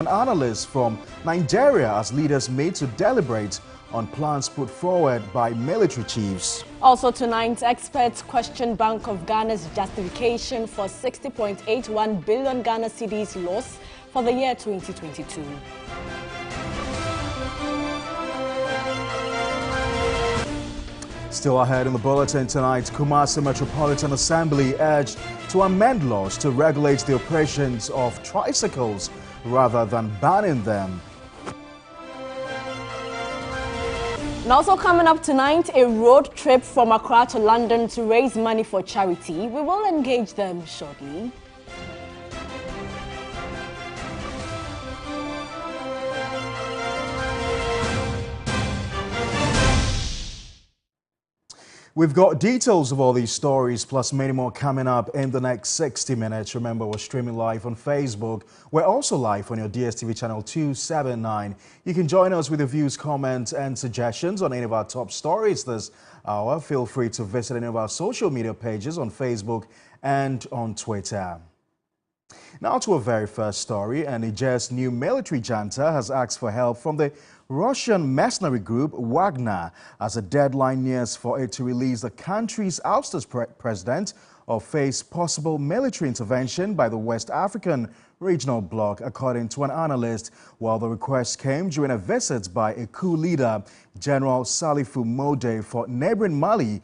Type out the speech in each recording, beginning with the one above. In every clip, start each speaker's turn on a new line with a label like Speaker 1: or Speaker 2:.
Speaker 1: An analyst from Nigeria as leaders meet to deliberate on plans put forward by military chiefs.
Speaker 2: Also tonight, experts question Bank of Ghana's justification for 60.81 billion Ghana cedis loss for the year 2022.
Speaker 1: Still ahead in the bulletin tonight, Kumasi Metropolitan Assembly urged to amend laws to regulate the operations of tricycles rather than banning them.
Speaker 2: And also coming up tonight, a road trip from Accra to London to raise money for charity. We will engage them shortly.
Speaker 1: We've got details of all these stories plus many more coming up in the next 60 minutes. Remember, we're streaming live on Facebook. We're also live on your DSTV channel 279. You can join us with your views, comments and suggestions on any of our top stories this hour. Feel free to visit any of our social media pages on Facebook and on Twitter. Now to our very first story, and Niger's new military junta has asked for help from the Russian mercenary group Wagner as a deadline nears for it to release the country's ousted president or face possible military intervention by the West African regional bloc, according to an analyst, while the request came during a visit by a coup leader, General Salifou Mode, for neighboring Mali,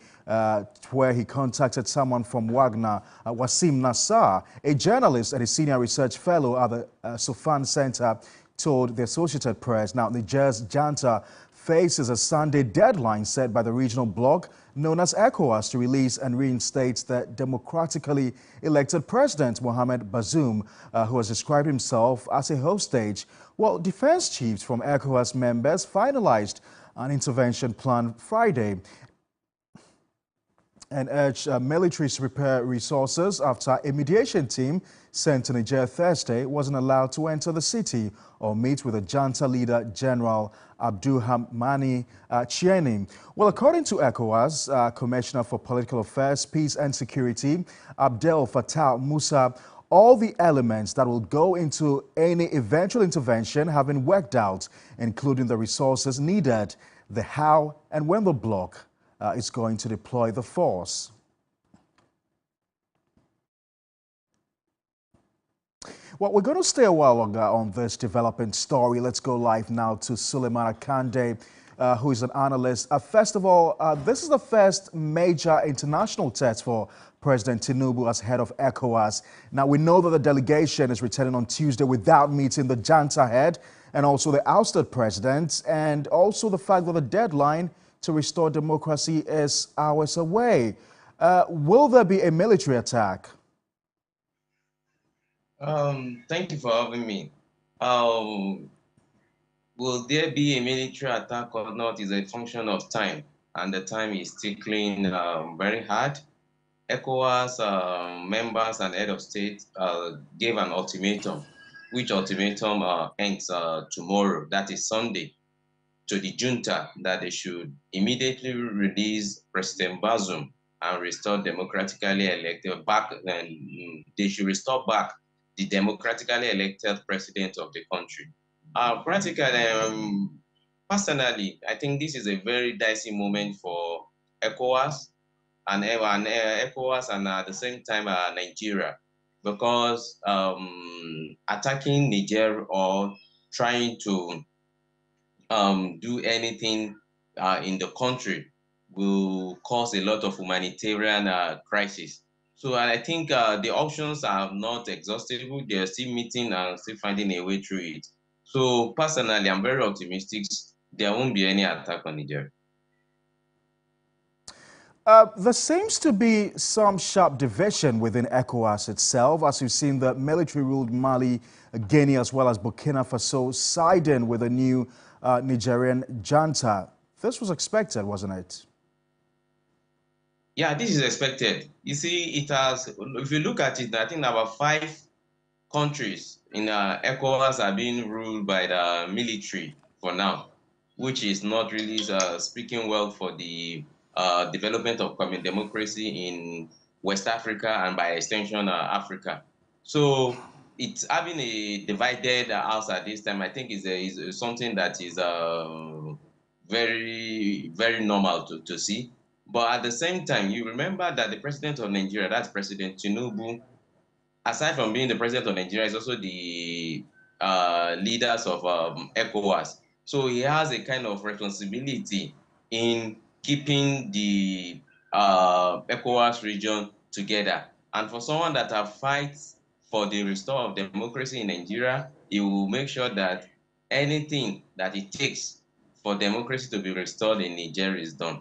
Speaker 1: where he contacted someone from Wagner, Wassim Nassar, a journalist and a senior research fellow at the Sofan Center, told the Associated Press. Now, Niger's junta faces a Sunday deadline set by the regional bloc known as ECOWAS to release and reinstate the democratically elected president Mohamed Bazoum, who has described himself as a hostage. Well, defense chiefs from ECOWAS members finalized an intervention plan Friday and urged militaries to prepare resources after a mediation team sent to Niger Thursday wasn't allowed to enter the city or meet with the junta leader, General Abdulhamani Chieni. Well, according to ECOWAS, Commissioner for Political Affairs, Peace and Security, Abdel Fattah Musa, all the elements that will go into any eventual intervention have been worked out, including the resources needed, the how and when the bloc is going to deploy the force. Well, we're going to stay a while longer on this developing story. Let's go live now to Suleiman Akande, who is an analyst. First of all, this is the first major international test for President Tinubu as head of ECOWAS. Now, we know that the delegation is returning on Tuesday without meeting the junta head and also the ousted president, and also the fact that the deadline to restore democracy is hours away. Will there be a military attack?
Speaker 3: Thank you for having me. Will there be a military attack or not is a function of time, and the time is tickling very hard. ECOWAS members and head of state gave an ultimatum, which ultimatum ends tomorrow, that is Sunday, to the junta that they should immediately release President Bazoum and restore democratically elected back, and they should restore back the democratically elected president of the country. Personally, I think this is a very dicey moment for ECOWAS and ECOWAS and at the same time Nigeria, because attacking Niger or trying to do anything in the country will cause a lot of humanitarian crisis. So I think the options are not exhaustible. They're still meeting and still finding a way through it. So personally, I'm very optimistic there won't be any attack on Niger.
Speaker 1: There seems to be some sharp division within ECOWAS itself, as you've seen the military-ruled Mali, Guinea, as well as Burkina Faso siding with a new Nigerian junta. This was expected, wasn't it?
Speaker 3: Yeah, this is expected. You see, it has, if you look at it, I think about 5 countries in ECOWAS are being ruled by the military for now, which is not really speaking well for the development of democracy in West Africa and by extension Africa. So it's having a divided house at this time. I think is something that is very very normal to see. But at the same time, you remember that the president of Nigeria, that's President Tinubu, aside from being the president of Nigeria, is also the leaders of ECOWAS. So he has a kind of responsibility in keeping the ECOWAS region together. And for someone that fights for the restore of democracy in Nigeria, he will make sure that anything that it takes for democracy to be restored in Nigeria is done.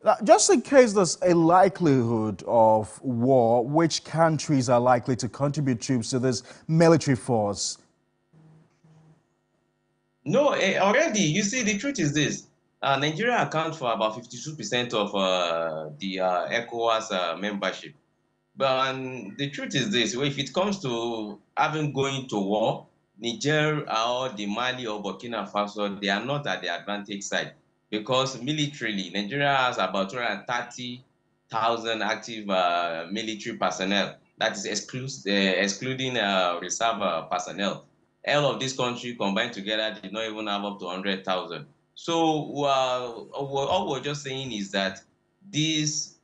Speaker 1: Now, just in case there's a likelihood of war, which countries are likely to contribute troops to this military force?
Speaker 3: No, already, you see, the truth is this. Nigeria accounts for about 52% of the ECOWAS membership. But the truth is this, well, if it comes to having going to war, Niger or the Mali or Burkina Faso, they are not at the advantage side. Because militarily, Nigeria has about 230,000 active military personnel. That is excluding reserve personnel. All of these countries combined together did not even have up to 100,000. So all we're just saying is that these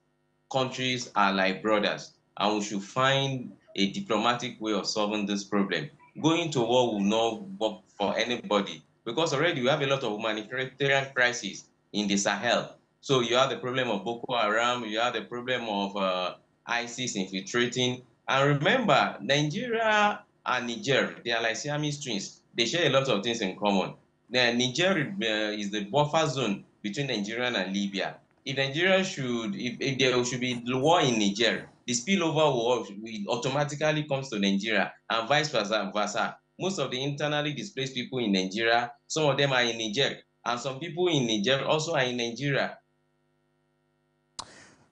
Speaker 3: countries are like brothers, and we should find a diplomatic way of solving this problem. Going to war will not work for anybody because already we have a lot of humanitarian crises in the Sahel. So you have the problem of Boko Haram, you have the problem of ISIS infiltrating. And remember, Nigeria and Niger, they are like Siamese twins. They share a lot of things in common. Niger is the buffer zone between Nigeria and Libya. If Nigeria if there should be war in Niger, the spillover war automatically comes to Nigeria and vice versa. Most of the internally displaced people in Nigeria, some of them are in Niger, and some people in Niger also are in Nigeria.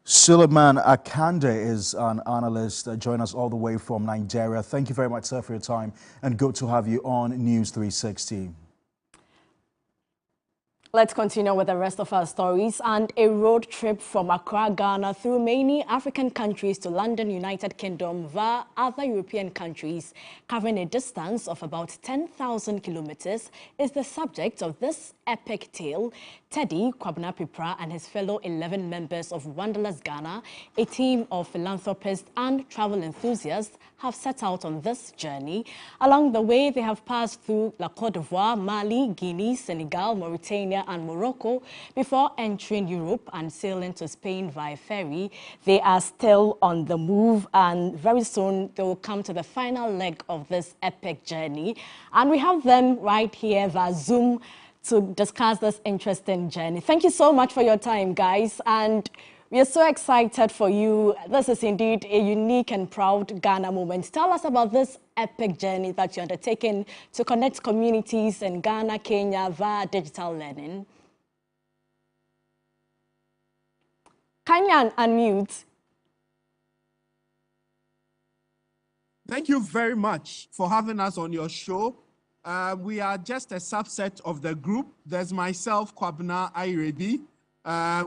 Speaker 1: Suleiman Akande is an analyst. Join us all the way from Nigeria. Thank you very much, sir, for your time, and good to have you on News 360.
Speaker 2: Let's continue with the rest of our stories. And a road trip from Accra, Ghana through many African countries to London, United Kingdom via other European countries, covering a distance of about 10,000 kilometers, is the subject of this epic tale. Teddy Kwabena Pipra and his fellow 11 members of Wanderlust Ghana, a team of philanthropists and travel enthusiasts, have set out on this journey. Along the way, they have passed through La Côte d'Ivoire, Mali, Guinea, Senegal, Mauritania, and Morocco before entering Europe and sailing to Spain via ferry. They are still on the move, and very soon they will come to the final leg of this epic journey. And we have them right here via Zoom to discuss this interesting journey. Thank you so much for your time, guys. And we are so excited for you. This is indeed a unique and proud Ghana moment. Tell us about this epic journey that you're undertaking to connect communities in Ghana, Kenya via digital learning. Can you unmute?
Speaker 4: Thank you very much for having us on your show. We are just a subset of the group. There's myself, Kwabena Irebi.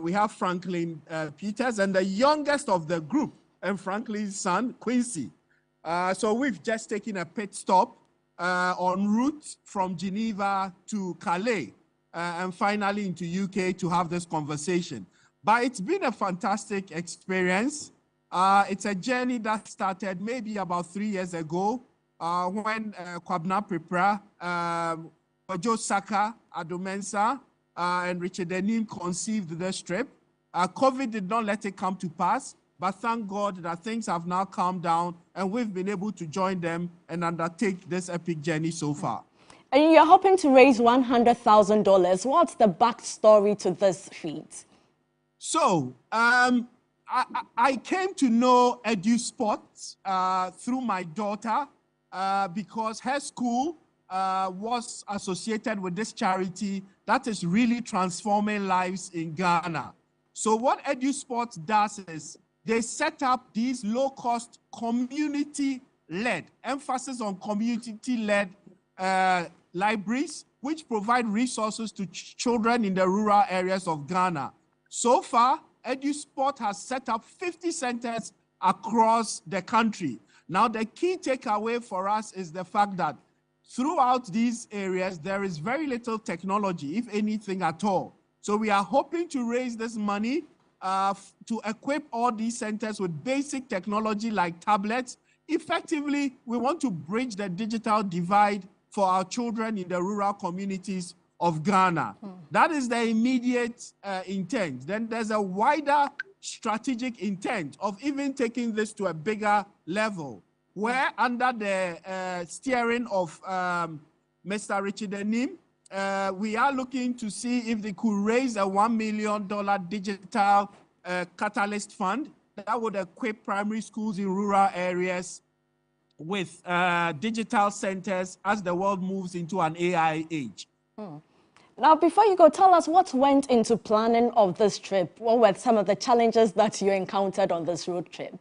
Speaker 4: We have Franklin Peters, and the youngest of the group, and Franklin's son, Quincy. So we've just taken a pit stop en route from Geneva to Calais, and finally into UK to have this conversation. But it's been a fantastic experience. It's a journey that started maybe about 3 years ago when Kwabena Pipra, Ojo Saka, Adomensa, and Richard Denim conceived this trip. COVID did not let it come to pass, but thank God that things have now calmed down and we've been able to join them and undertake this epic journey so far.
Speaker 2: And you're hoping to raise $100,000. What's the backstory to this feat?
Speaker 4: So, I came to know EduSport through my daughter because her school was associated with this charity that is really transforming lives in Ghana. So what EduSport does is they set up these low-cost community-led, emphasis on community-led libraries, which provide resources to children in the rural areas of Ghana. So far, EduSport has set up 50 centers across the country. Now, the key takeaway for us is the fact that throughout these areas, there is very little technology, if anything at all. So we are hoping to raise this money to equip all these centers with basic technology like tablets. Effectively, we want to bridge the digital divide for our children in the rural communities of Ghana. That is the immediate intent. Then there's a wider strategic intent of even taking this to a bigger level, where under the steering of Mr. Richard Enim, we are looking to see if they could raise a $1 million digital catalyst fund that would equip primary schools in rural areas with digital centers as the world moves into an AI age.
Speaker 2: Now, before you go, tell us what went into planning of this trip. What were some of the challenges that you encountered on this road trip?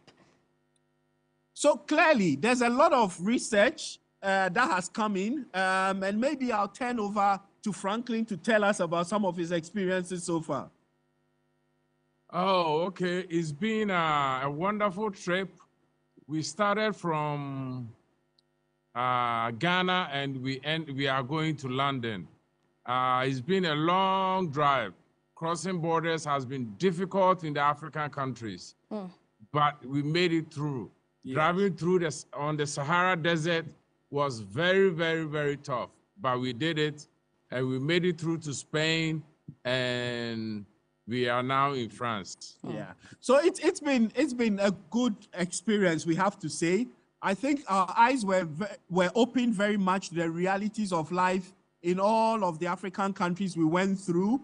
Speaker 4: So clearly, there's a lot of research that has come in, and maybe I'll turn over to Franklin to tell us about some of his experiences so far.
Speaker 5: Oh, okay. It's been a wonderful trip. We started from Ghana and we are going to London. It's been a long drive. Crossing borders has been difficult in the African countries, but we made it through. Yes. Driving through on the Sahara Desert was very, very, very tough, but we did it, and we made it through to Spain, and we are now in France.
Speaker 4: Yeah. So it's been a good experience, we have to say. I think our eyes were opened very much to the realities of life in all of the African countries we went through.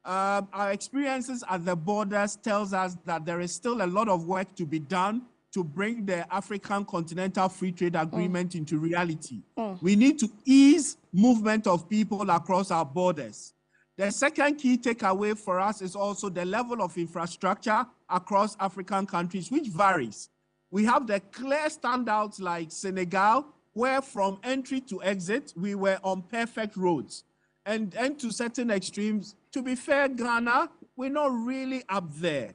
Speaker 4: Our experiences at the borders tells us that there is still a lot of work to be done to bring the African Continental Free Trade Agreement into reality. We need to ease movement of people across our borders. The second key takeaway for us is also the level of infrastructure across African countries, which varies. We have the clear standouts like Senegal, where from entry to exit, we were on perfect roads. And to certain extremes, to be fair, Ghana, we're not really up there.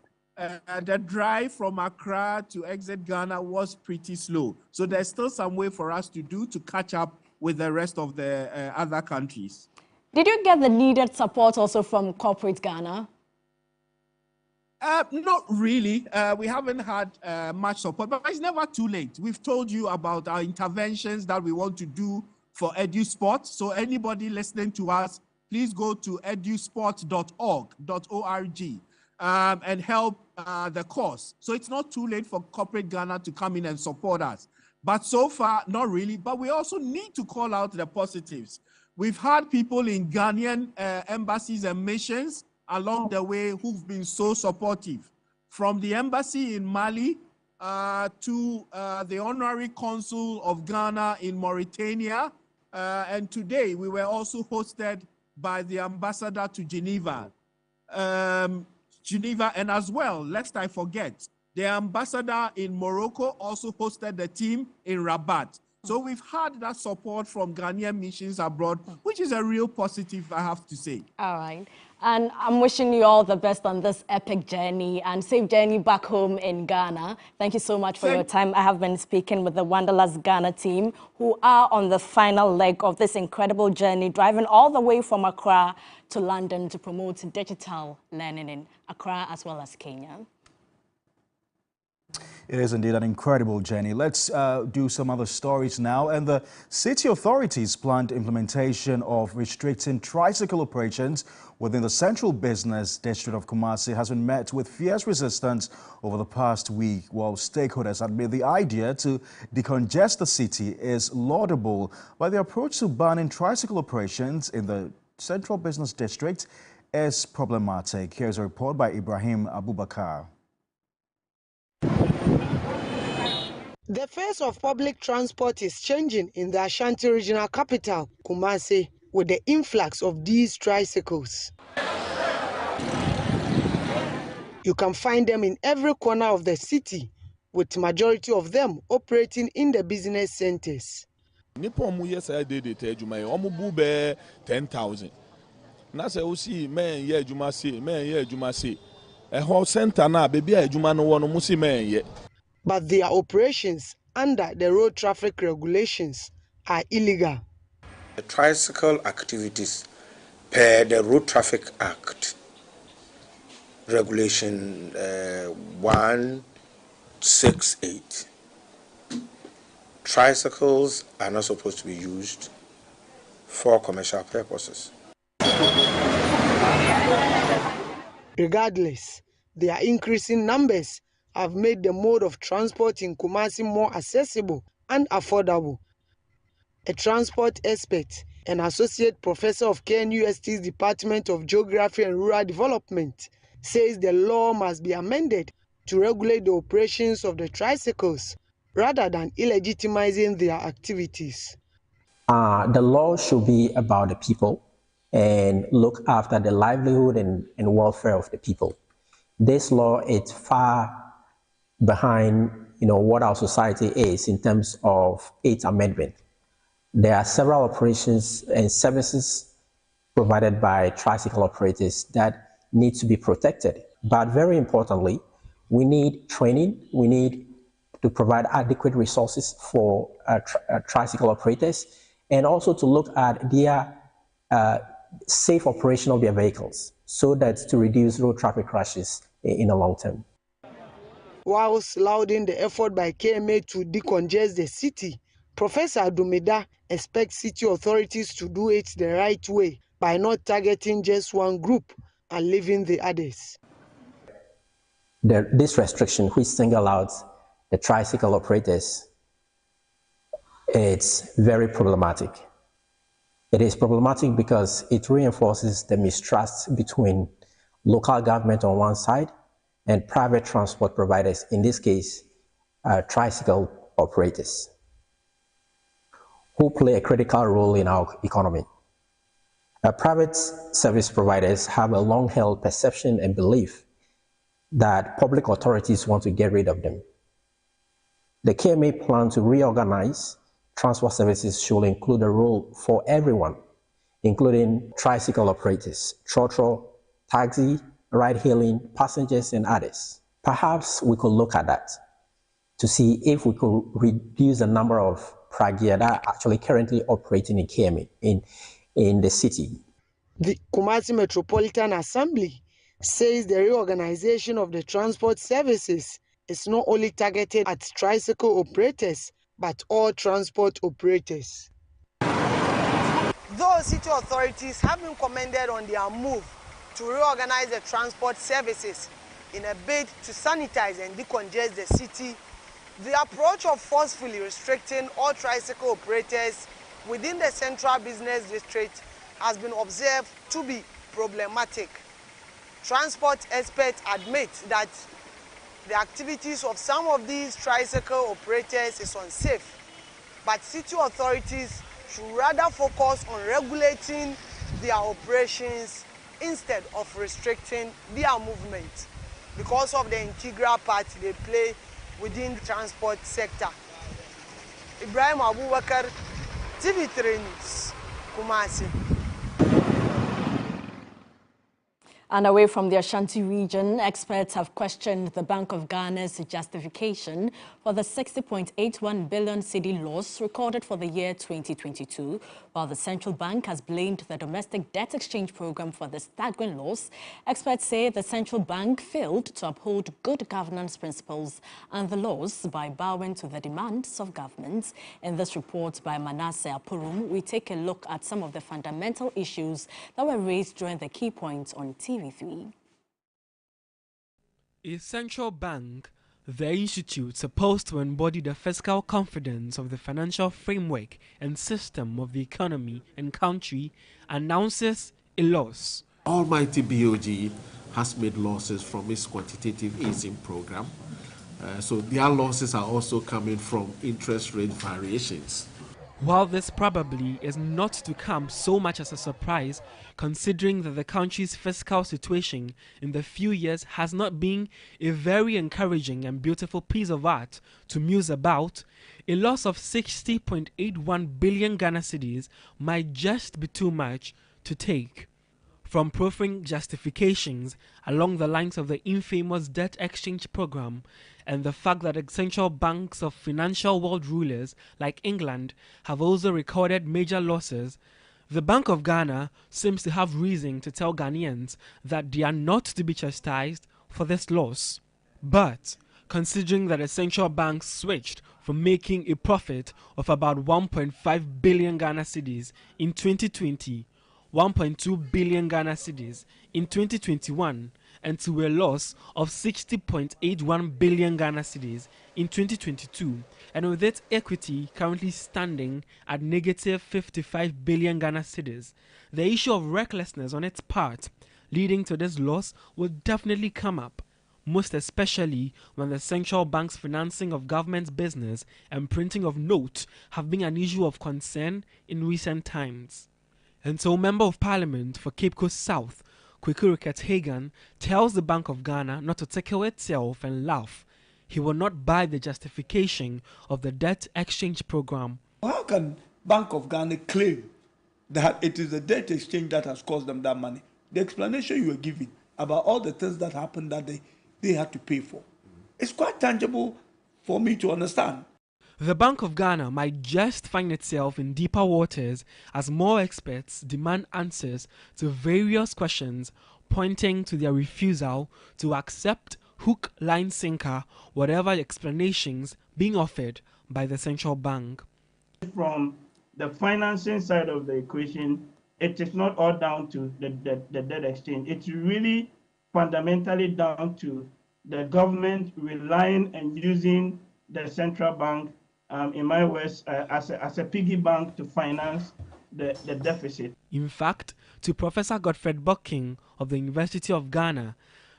Speaker 4: The drive from Accra to exit Ghana was pretty slow. So there's still some way for us to do to catch up with the rest of the other countries.
Speaker 2: Did you get the needed support also from corporate Ghana?
Speaker 4: Not really. We haven't had much support, but it's never too late. We've told you about our interventions that we want to do for EduSport. So anybody listening to us, please go to edusport.org and help the cause. So it's not too late for corporate Ghana to come in and support us. But so far, not really. But we also need to call out the positives. We've had people in Ghanaian embassies and missions along the way who've been so supportive. From the embassy in Mali to the honorary consul of Ghana in Mauritania. And today we were also hosted by the ambassador to Geneva. And as well, lest I forget, the ambassador in Morocco also hosted the team in Rabat. So we've had that support from Ghanaian missions abroad, which is a real positive, I have to say.
Speaker 2: All right. And I'm wishing you all the best on this epic journey and safe journey back home in Ghana. Thank you so much for your time. I have been speaking with the Wanderlust Ghana team, who are on the final leg of this incredible journey, driving all the way from Accra to London to promote digital learning in Accra as well as Kenya.
Speaker 1: It is indeed an incredible journey. Let's do some other stories now. And the city authorities planned implementation of restricting tricycle operations within the central business district of Kumasi has been met with fierce resistance over the past week, while stakeholders admit the idea to decongest the city is laudable. But the approach to banning tricycle operations in the central business district is problematic. Here's a report by Ibrahim Abubakar.
Speaker 6: The face of public transport is changing in the Ashanti regional capital, Kumasi, with the influx of these tricycles. You can find them in every corner of the city, with majority of them operating in the business centers.
Speaker 7: Nippon yesterday did it, Omubu be 10,000. Nasa usi men ye jumasi, men ye jumasi. A whole center na baby a jumano one musi men ye.
Speaker 6: But their operations under the road traffic regulations are illegal.
Speaker 8: The tricycle activities per the Road Traffic Act, Regulation 168. Tricycles are not supposed to be used for commercial purposes.
Speaker 6: Regardless, their increasing numbers have made the mode of transport in Kumasi more accessible and affordable. A transport expert and associate professor of KNUST's Department of Geography and Rural Development says the law must be amended to regulate the operations of the tricycles rather than illegitimizing their activities.
Speaker 9: The law should be about the people and look after the livelihood and welfare of the people. This law is far behind, what our society is in terms of its amendment. There are several operations and services provided by tricycle operators that need to be protected. But very importantly, we need training. We need to provide adequate resources for tricycle operators, and also to look at their safe operation of their vehicles so that to reduce road traffic crashes in the long term.
Speaker 6: Whilst lauding the effort by KMA to decongest the city, Professor Dumida expects city authorities to do it the right way by not targeting just one group and leaving the others.
Speaker 9: This restriction, which single out the tricycle operators, it's very problematic. It is problematic because it reinforces the mistrust between local government on one side and private transport providers, in this case, tricycle operators, who play a critical role in our economy. Private service providers have a long-held perception and belief that public authorities want to get rid of them. The KMA plan to reorganize transport services should include a role for everyone, including tricycle operators, trotro, taxi, ride-hailing, passengers, and others. Perhaps we could look at that to see if we could reduce the number of Pragia that are actually currently operating in KMA in the city.
Speaker 6: The Kumasi Metropolitan Assembly says the reorganization of the transport services is not only targeted at tricycle operators, but all transport operators. Though city authorities have been commended on their move to reorganize the transport services in a bid to sanitize and decongest the city, the approach of forcefully restricting all tricycle operators within the central business district has been observed to be problematic. Transport experts admit that the activities of some of these tricycle operators is unsafe, but city authorities should rather focus on regulating their operations instead of restricting their movement because of the integral part they play within the transport sector. Ibrahim Abubakar, TV3 News, Kumasi.
Speaker 2: And away from the Ashanti region, experts have questioned the Bank of Ghana's justification for the 60.81 billion cedi loss recorded for the year 2022, while the central bank has blamed the domestic debt exchange program for the staggering loss. Experts say the central bank failed to uphold good governance principles and the laws by bowing to the demands of governments. In this report by Manasseh Apurum, we take a look at some of the fundamental issues that were raised during the key points on TV3.
Speaker 10: A central bank, the institute supposed to embody the fiscal confidence of the financial framework and system of the economy and country, announces a loss.
Speaker 11: Almighty BOG has made losses from its quantitative easing program. So their losses are also coming from interest rate variations.
Speaker 10: While this probably is not to come so much as a surprise, considering that the country's fiscal situation in the few years has not been a very encouraging and beautiful piece of art to muse about, a loss of 60.81 billion Ghana cedis might just be too much to take. From proffering justifications along the lines of the infamous debt exchange program, and the fact that central banks of financial world rulers like England have also recorded major losses, the Bank of Ghana seems to have reason to tell Ghanaians that they are not to be chastised for this loss. But considering that the central bank switched from making a profit of about 1.5 billion Ghana cedis in 2020, 1.2 billion Ghana cedis in 2021, and to a loss of 60.81 billion Ghana cedis in 2022, and with its equity currently standing at negative 55 billion Ghana cedis, the issue of recklessness on its part leading to this loss will definitely come up, most especially when the central bank's financing of government's business and printing of notes have been an issue of concern in recent times. And so Member of Parliament for Cape Coast South, Kweku Ricketts-Hagan, tells the Bank of Ghana not to tickle itself and laugh. He will not buy the justification of the debt exchange program.
Speaker 12: How can Bank of Ghana claim that it is the debt exchange that has cost them that money? The explanation you were giving about all the things that happened that they had to pay for, it's quite tangible for me to understand.
Speaker 10: The Bank of Ghana might just find itself in deeper waters as more experts demand answers to various questions, pointing to their refusal to accept hook, line, sinker, whatever explanations being offered by the central bank.
Speaker 13: From the financing side of the equation, it is not all down to the debt exchange. It's really fundamentally down to the government relying and using the central bank, in my words, as a piggy bank to finance the deficit.
Speaker 10: In fact, to Professor Godfred Bucking of the University of Ghana,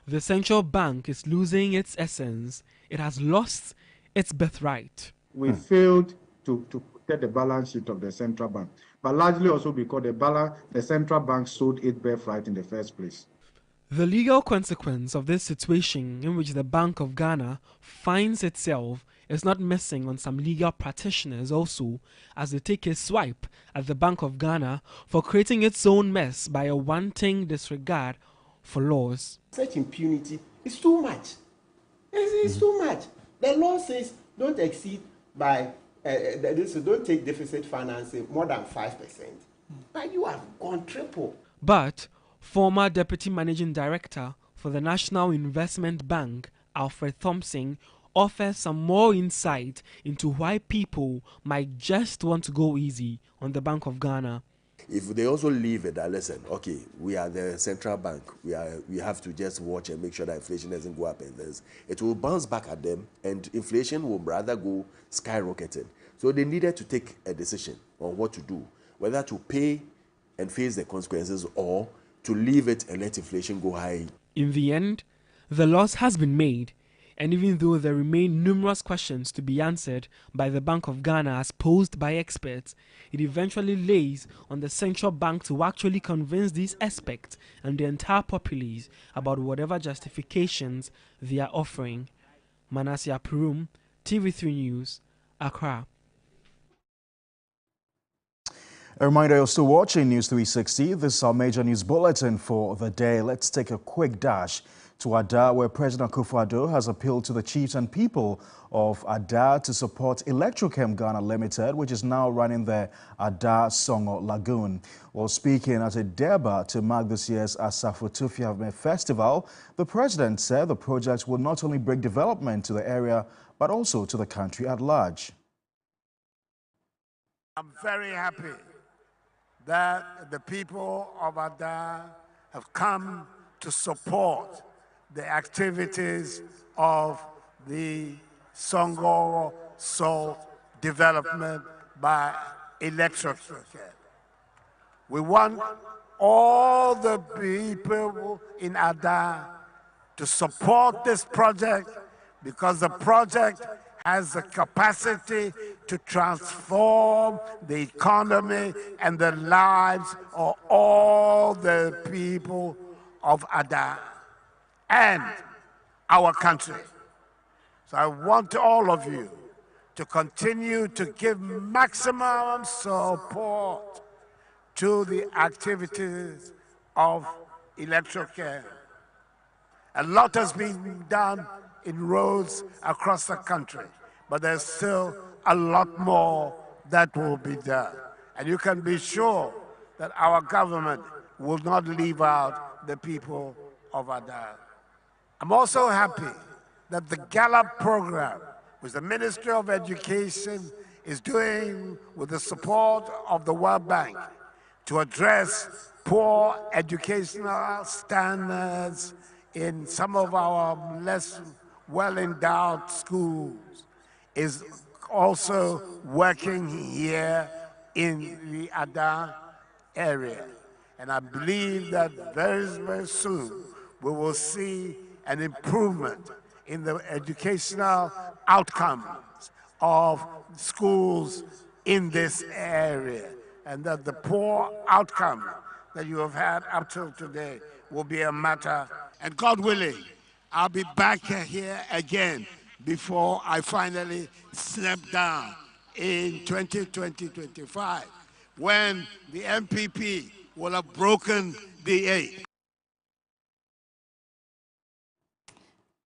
Speaker 10: the central bank is losing its essence. It has lost its birthright.
Speaker 14: We failed to get the balance sheet of the central bank, but largely also because the central bank sold its birthright in the first place.
Speaker 10: The legal consequence of this situation in which the Bank of Ghana finds itself is not missing on some legal practitioners also, as they take a swipe at the Bank of Ghana for creating its own mess by a wanting disregard for laws.
Speaker 15: Such impunity is too much. It's too much. The law says don't exceed by, don't take deficit financing more than 5%. But you have gone triple.
Speaker 10: But former Deputy Managing Director for the National Investment Bank, Alfred Thompson, offers some more insight into why people might just want to go easy on the Bank of Ghana.
Speaker 16: If they also leave it that, listen, okay, we are the central bank, we have to just watch and make sure that inflation doesn't go up, and it will bounce back at them, and inflation will rather go skyrocketing. So they needed to take a decision on what to do, whether to pay and face the consequences or to leave it and let inflation go high.
Speaker 10: In the end, the loss has been made, and even though there remain numerous questions to be answered by the Bank of Ghana as posed by experts, it eventually lays on the central bank to actually convince these aspects and the entire populace about whatever justifications they are offering. Manasseh Apurum, TV3 News, Accra.
Speaker 1: A reminder, you're still watching News 360. This is our major news bulletin for the day. Let's take a quick dash to Ada, where President Akufo-Addo has appealed to the chiefs and people of Ada to support Electrochem Ghana Limited, which is now running the Ada Songo Lagoon. While speaking at a Durbar to mark this year's Asafo Tufiame Festival, the president said the project will not only bring development to the area, but also to the country at large.
Speaker 17: I'm very happy that the people of Ada have come to support the activities of the Songo salt development by Electrochem. We want all the people in Ada to support this project because the project has the capacity to transform the economy and the lives of all the people of Ada and our country. So I want all of you to continue to give maximum support to the activities of Electrochem. A lot has been done in roads across the country, but there's still a lot more that will be done. And you can be sure that our government will not leave out the people of Ada. I'm also happy that the Gallup program, which the Ministry of Education is doing with the support of the World Bank to address poor educational standards in some of our less well-endowed schools, is also working here in the Ada area. And I believe that very, very soon we will see an improvement in the educational outcomes of schools in this area, and that the poor outcome that you have had up till today will be a matter. And God willing, I'll be back here again before I finally step down in 2020-25, when the MPP will have broken the 8.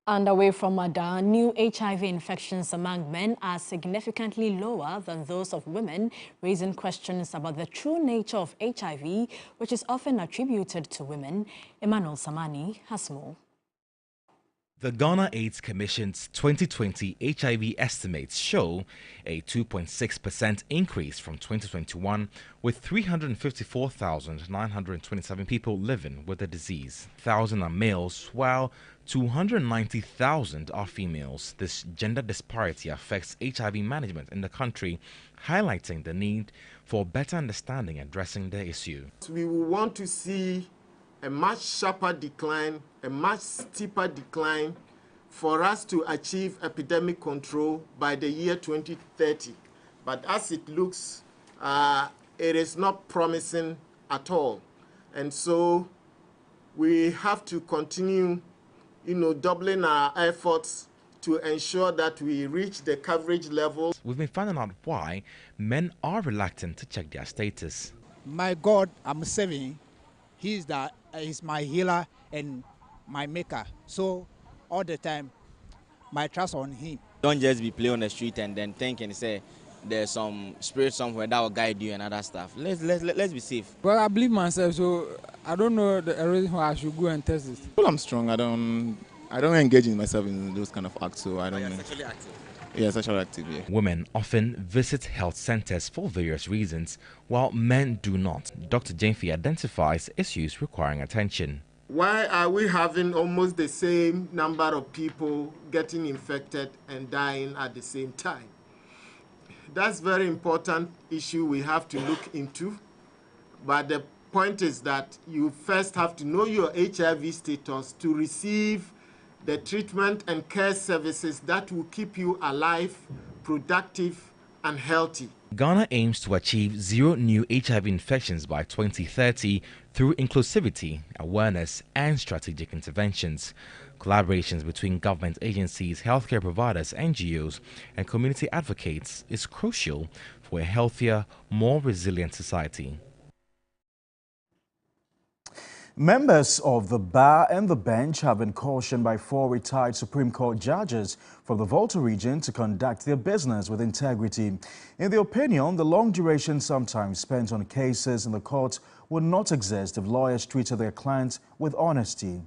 Speaker 2: And away from Ada, new HIV infections among men are significantly lower than those of women, raising questions about the true nature of HIV, which is often attributed to women. Emmanuel Samani has more.
Speaker 18: The Ghana AIDS Commission's 2020 HIV estimates show a 2.6% increase from 2021, with 354,927 people living with the disease. 1,000 are males, while 290,000 are females. This gender disparity affects HIV management in the country, highlighting the need for better understanding and addressing the issue.
Speaker 19: We will want to see a much sharper decline, a much steeper decline for us to achieve epidemic control by the year 2030. But as it looks, it is not promising at all. And so we have to continue, doubling our efforts to ensure that we reach the coverage levels.
Speaker 18: We've been finding out why men are reluctant to check their status.
Speaker 20: My God, I'm saving. He's my healer and my maker. So all the time, my trust on him.
Speaker 21: Don't just be playing on the street and then think and say there's some spirit somewhere that will guide you and other stuff. Let's be safe.
Speaker 22: Well, I believe myself, so I don't know the reason why I should go and test it.
Speaker 23: Well, I'm strong. I don't engage in myself in those kind of acts, so I don't.
Speaker 21: You're sexually active.
Speaker 23: Yeah, sexually active. Yeah.
Speaker 18: Women often visit health centers for various reasons, while men do not. Dr. Jenfi identifies issues requiring attention.
Speaker 19: Why are we having almost the same number of people getting infected and dying at the same time? That's a very important issue we have to look into. But the point is that you first have to know your HIV status to receive the treatment and care services that will keep you alive, productive, and healthy.
Speaker 18: Ghana aims to achieve zero new HIV infections by 2030 through inclusivity, awareness, and strategic interventions. Collaborations between government agencies, healthcare providers, NGOs, and community advocates is crucial for a healthier, more resilient society.
Speaker 1: Members of the bar and the bench have been cautioned by 4 retired Supreme Court judges from the Volta region to conduct their business with integrity. In their opinion, the long duration sometimes spent on cases in the court would not exist if lawyers treated their clients with honesty.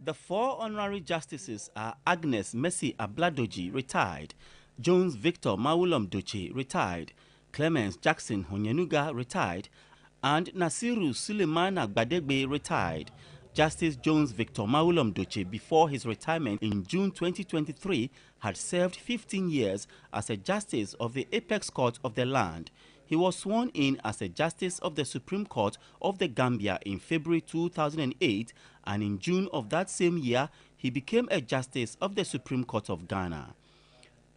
Speaker 24: The 4 honorary justices are Agnes Mercy Abladoji, retired, Jones Victor Mawulam Doche, retired, Clemens Jackson Honyenuga, retired, and Nasiru Suleiman Agbadegbe, retired. Justice Jones Victor Mawulam Doche, before his retirement in June 2023, had served 15 years as a justice of the Apex Court of the land. He was sworn in as a justice of the Supreme Court of the Gambia in February 2008, and in June of that same year, he became a justice of the Supreme Court of Ghana.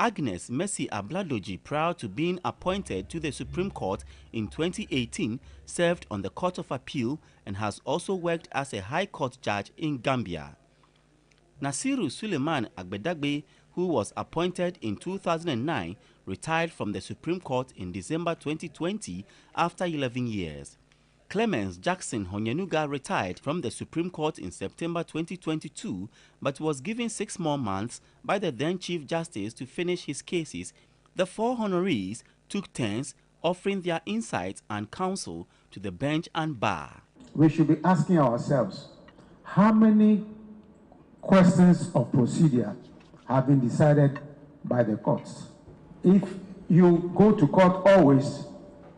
Speaker 24: Agnes Mercy Abladoji, prior to being appointed to the Supreme Court in 2018, served on the Court of Appeal and has also worked as a High Court judge in Gambia. Nasiru Suleiman Agbadegbe, who was appointed in 2009, retired from the Supreme Court in December 2020 after 11 years. Clemens Jackson Honyenuga retired from the Supreme Court in September 2022, but was given 6 more months by the then Chief Justice to finish his cases. The 4 honorees took turns offering their insights and counsel to the bench and bar.
Speaker 3: We should be asking ourselves, how many questions of procedure have been decided by the courts? If you go to court always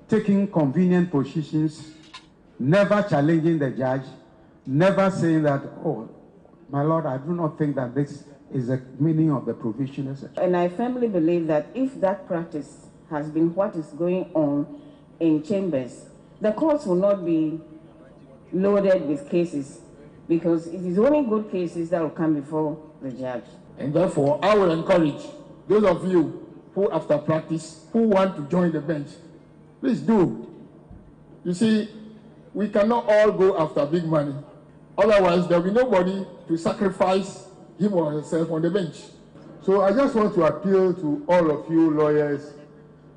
Speaker 3: taking convenient positions, never challenging the judge, never saying that, oh, my lord, I do not think that this is the meaning of the provision.
Speaker 4: And I firmly believe that if that practice has been what is going on in chambers, the courts will not be loaded with cases, because it is only good cases that will come before the judge.
Speaker 5: And therefore, I will encourage those of you who, after practice, who want to join the bench, please do. You see, we cannot all go after big money. Otherwise, there will be nobody to sacrifice him or herself on the bench.
Speaker 7: So I just want to appeal to all of you lawyers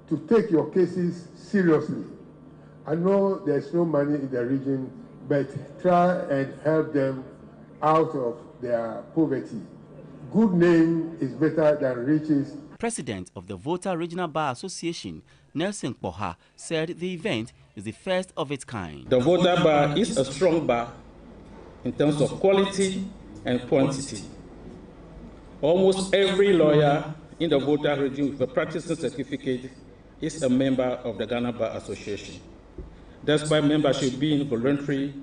Speaker 7: to take your cases seriously. I know there's no money in the region, but try and help them out of their poverty. Good name is better than riches.
Speaker 24: President of the Volta Regional Bar Association, Nelson Poha, said the event is the first of its kind.
Speaker 25: The Volta Bar is a strong bar in terms of quality and quantity. Almost every lawyer in the Volta region with a practicing certificate is a member of the Ghana Bar Association. Despite membership being voluntary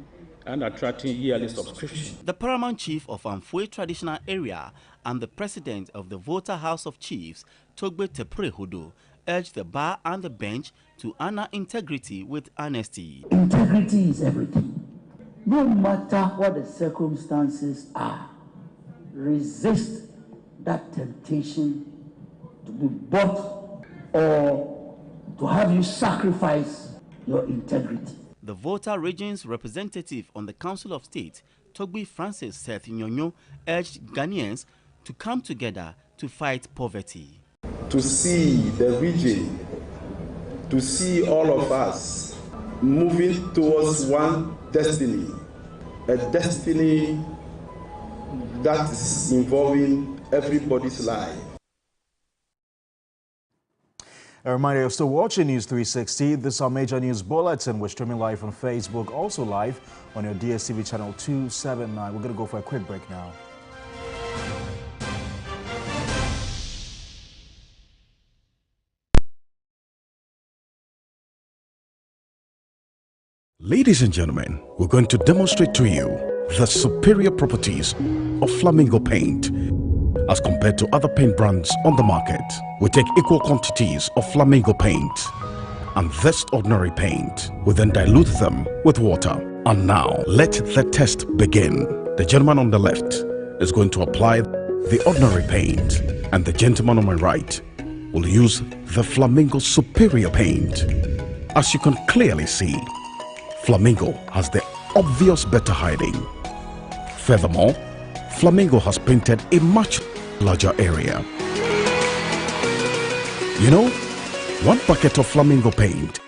Speaker 25: and attracting yearly subscription.
Speaker 24: The paramount chief of Amfwe traditional area and the president of the Volta House of Chiefs, Togbe Teprehodo, urged the bar and the bench to honor integrity with honesty.
Speaker 3: Integrity is everything. No matter what the circumstances are, resist that temptation to be bought or to have you sacrifice your integrity.
Speaker 24: The Volta region's representative on the Council of State, Togbe Francis Seth Nyonyo, urged Ghanaians to come together to fight poverty.
Speaker 26: To see the region, to see all of us moving towards one destiny, a destiny that is involving everybody's life.
Speaker 1: A reminder, you're still watching News 360. This is our major news bulletin. We're streaming live on Facebook, also live on your DSTV channel 279. We're going to go for a quick break now.
Speaker 27: Ladies and gentlemen, we're going to demonstrate to you the superior properties of Flamingo paint as compared to other paint brands on the market. We take equal quantities of Flamingo paint and this ordinary paint. We then dilute them with water. And now, let the test begin. The gentleman on the left is going to apply the ordinary paint, and the gentleman on my right will use the Flamingo superior paint. As you can clearly see, Flamingo has the obvious better hiding. Furthermore, Flamingo has painted a much larger area. You know, one bucket of Flamingo paint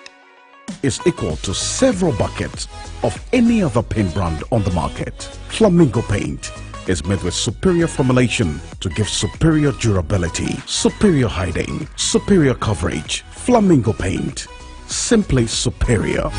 Speaker 27: is equal to several buckets of any other paint brand on the market. Flamingo paint is made with superior formulation to give superior durability, superior hiding, superior coverage. Flamingo paint, simply superior.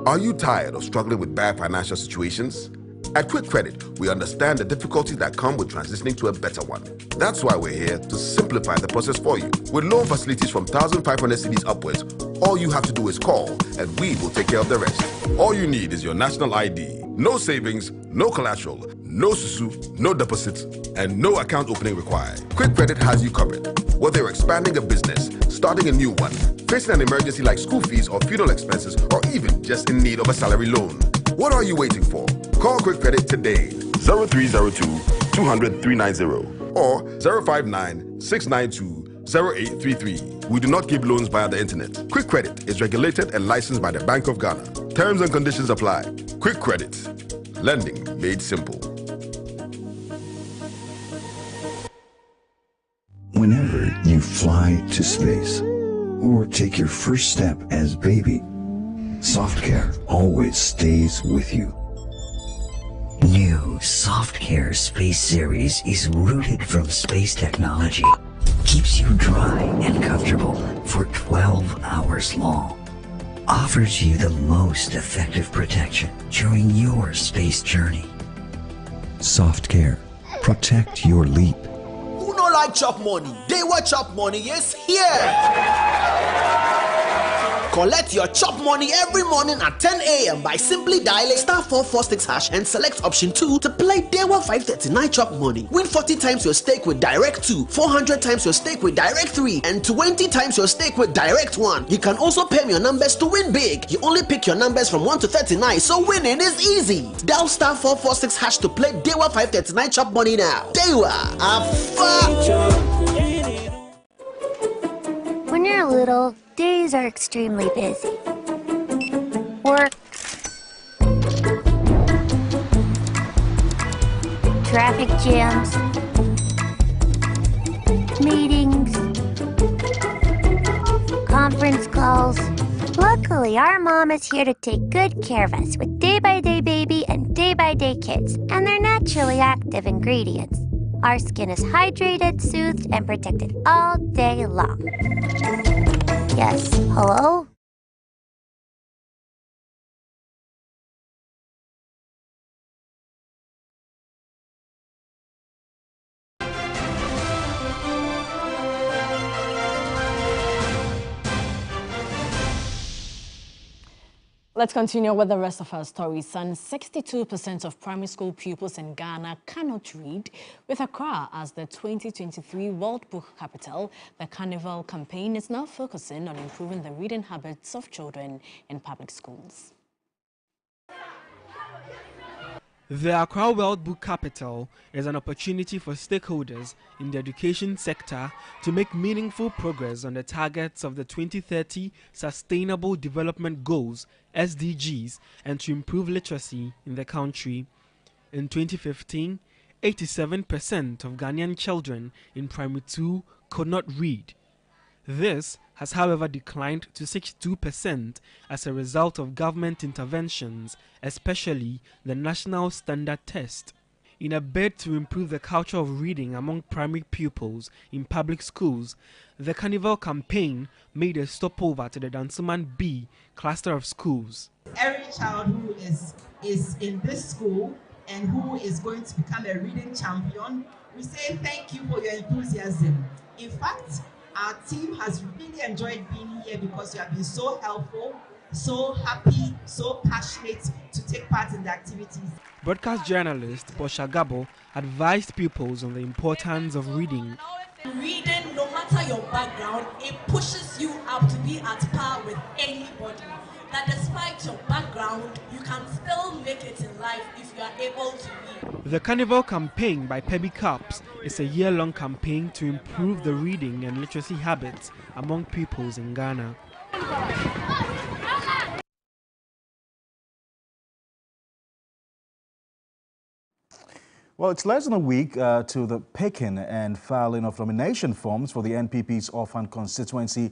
Speaker 28: Are you tired of struggling with bad financial situations? At Quick Credit, we understand the difficulties that come with transitioning to a better one. That's why we're here to simplify the process for you. With loan facilities from 1,500 cedis upwards, all you have to do is call and we will take care of the rest. All you need is your national ID. No savings, no collateral, no susu, no deposits, and no account opening required. Quick Credit has you covered. Whether you're expanding a business, starting a new one, facing an emergency like school fees or funeral expenses, or even just in need of a salary loan. What are you waiting for? Call Quick Credit today. 0302 200 390 or 059 692 0833. We do not give loans via the internet. Quick Credit is regulated and licensed by the Bank of Ghana. Terms and conditions apply. Quick Credit. Lending made simple.
Speaker 29: Whenever you fly to space or take your first step as baby,
Speaker 6: SoftCare always stays with you. New SoftCare Space Series is rooted from space technology. Keeps you dry and comfortable for 12 hours long. Offers you the most effective protection during your space journey. SoftCare. Protect your leap.
Speaker 8: Who no like chop money? They want chop money is here. Collect your chop money every morning at 10 a.m. by simply dialing *446# and select option 2 to play Dewa 539 chop money. Win 40 times your stake with Direct 2, 400 times your stake with Direct 3, and 20 times your stake with Direct 1. You can also pay your numbers to win big. You only pick your numbers from 1 to 39, so winning is easy. Dial *446# to play Dewa 539 chop money now. Dewa,
Speaker 9: When you're little, days are extremely busy. Work, traffic jams, meetings, conference calls. Luckily, our mom is here to take good care of us with Day by Day Baby and Day by Day Kids and their naturally active ingredients. Our skin is hydrated, soothed, and protected all day long. Yes, hello?
Speaker 2: Let's continue with the rest of our stories. And 62% of primary school pupils in Ghana cannot read. With Accra as the 2023 World Book Capital, the Carnival campaign is now focusing on improving the reading habits of children in public schools.
Speaker 10: The Accra World Book Capital is an opportunity for stakeholders in the education sector to make meaningful progress on the targets of the 2030 Sustainable Development Goals, SDGs, and to improve literacy in the country. In 2015, 87% of Ghanaian children in Primary 2 could not read. This has, however, declined to 62% as a result of government interventions, especially the National Standard Test. In a bid to improve the culture of reading among primary pupils in public schools, the Carnival campaign made a stopover to the Dansoman B cluster of schools.
Speaker 11: Every child who is in this school and who is going to become a reading champion, we say thank you for your enthusiasm. In fact, our team has really enjoyed being here because you have been so helpful, so happy, so passionate to take part in the activities.
Speaker 10: Broadcast journalist Portia Gabo advised pupils on the importance of reading.
Speaker 12: Reading, no matter your background, it pushes you up to be at par with anybody. That despite your background, you can still make it in life if you are able to read.
Speaker 10: The Carnival campaign by Pebby Cups is a year-long campaign to improve the reading and literacy habits among pupils in Ghana.
Speaker 1: Well, it's less than a week to the picking and filing of nomination forms for the NPP's Orphan Constituency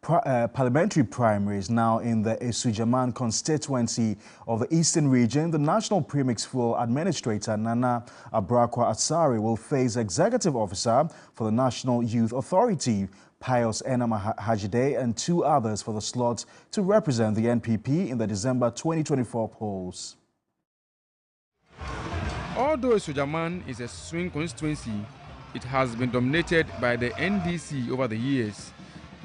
Speaker 1: parliamentary primaries. Now in the Esujaman constituency of the Eastern Region, the National Premix Fuel Administrator Nana Abrakwa Asare will face Executive Officer for the National Youth Authority, Pius Enama Hajide, and 2 others for the slot to represent the NPP in the December 2024 polls.
Speaker 13: Although Esujaman is a swing constituency, it has been dominated by the NDC over the years.